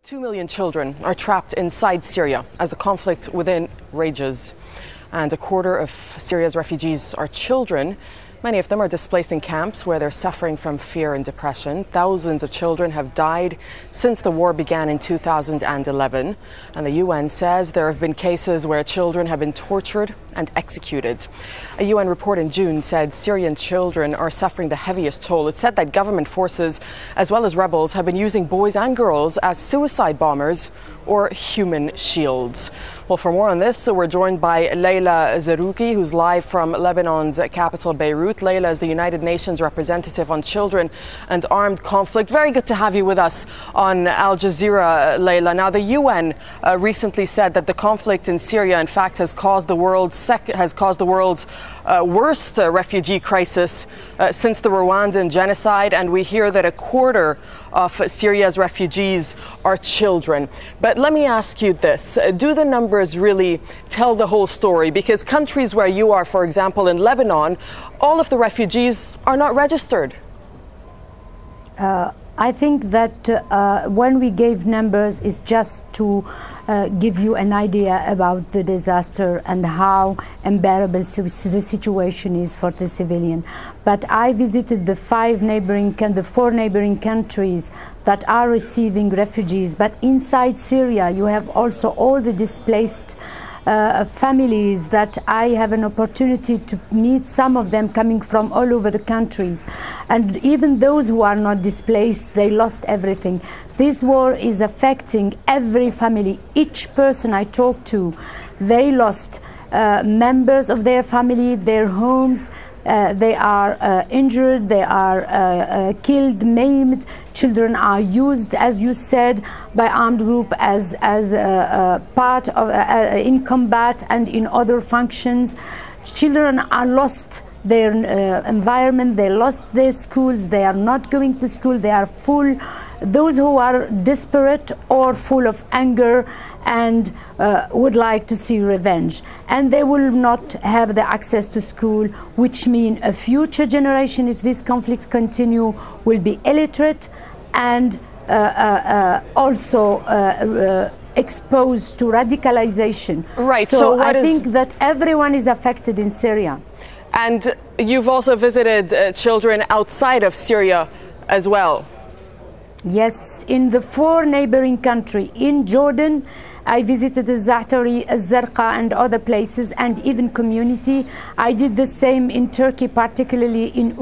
2 million children are trapped inside Syria as the conflict within rages. And a quarter of Syria's refugees are children. Many of them are displaced in camps where they're suffering from fear and depression. Thousands of children have died since the war began in 2011. And the UN says there have been cases where children have been tortured and executed. A UN report in June said Syrian children are suffering the heaviest toll. It said that government forces, as well as rebels, have been using boys and girls as suicide bombers or human shields. Well, for more on this, we're joined by Leila Zerrougui, who's live from Lebanon's capital, Beirut. Leila is the United Nations representative on children and armed conflict. Very good to have you with us on Al Jazeera, Leila. Now, the UN recently said that the conflict in Syria, in fact, has caused the world's worst refugee crisis since the Rwandan genocide, and we hear that a quarter of Syria's refugees are children. But let me ask you this. Do the numbers really tell the whole story? Because countries where you are, for example, in Lebanon, all of the refugees are not registered. I think that when we gave numbers, it's just to give you an idea about the disaster and how unbearable the situation is for the civilian. But I visited the four neighboring countries that are receiving refugees. But inside Syria, you have also all the displaced families that I have an opportunity to meet, some of them coming from all over the countries. And even those who are not displaced, they lost everything. This war is affecting every family. Each person I talk to, they lost members of their family, their homes. They are injured, they are killed, maimed. Children are used, as you said, by armed group as part of in combat and in other functions. Children are lost their environment, they lost their schools, they are not going to school, they are full. Those who are desperate or full of anger and would like to see revenge. And they will not have the access to school, which means a future generation, if these conflicts continue, will be illiterate and also exposed to radicalization. Right. So I think that everyone is affected in Syria. And you've also visited children outside of Syria as well. Yes, in the four neighboring countries. In Jordan, I visited Zaatari, Zerqa and other places, and even community. I did the same in Turkey, particularly in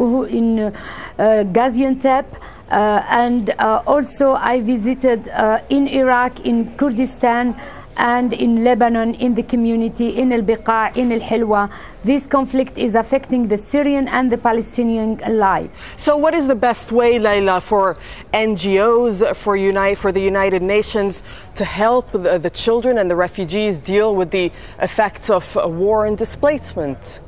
Gaziantep. And also I visited in Iraq, in Kurdistan, and in Lebanon, in the community, in Al-Biqa, in Al-Hilwa. This conflict is affecting the Syrian and the Palestinian alike. So what is the best way, Leila, for NGOs, for the United Nations to help the children and the refugees deal with the effects of war and displacement?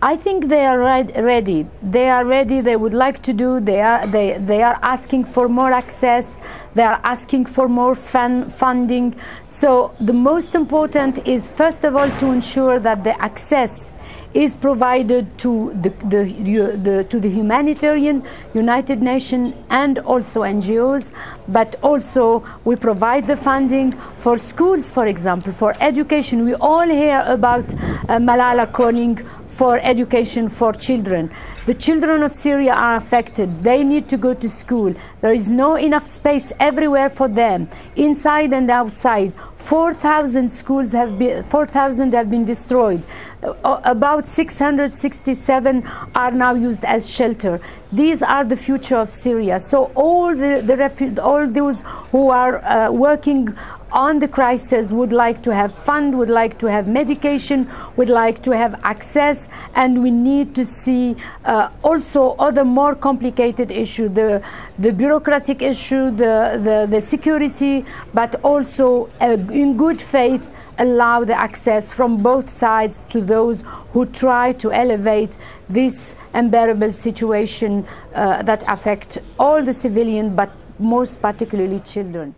I think they are ready. They are ready. They would like to do. They are asking for more access. They are asking for more funding. So the most important is, first of all, to ensure that the access is provided to the humanitarian, United Nations, and also NGOs. But also we provide the funding for schools, for example, for education. We all hear about Malala calling for education for children. The children of Syria are affected. They need to go to school. There is no enough space everywhere for them, inside and outside. 4,000 schools have been destroyed. About 667 are now used as shelter. These are the future of Syria. So all those who are working on the crisis would like to have fund, would like to have medication, would like to have access, and we need to see also other more complicated issues, the bureaucratic issue, the security, but also in good faith allow the access from both sides to those who try to elevate this unbearable situation that affect all the civilians, but most particularly children.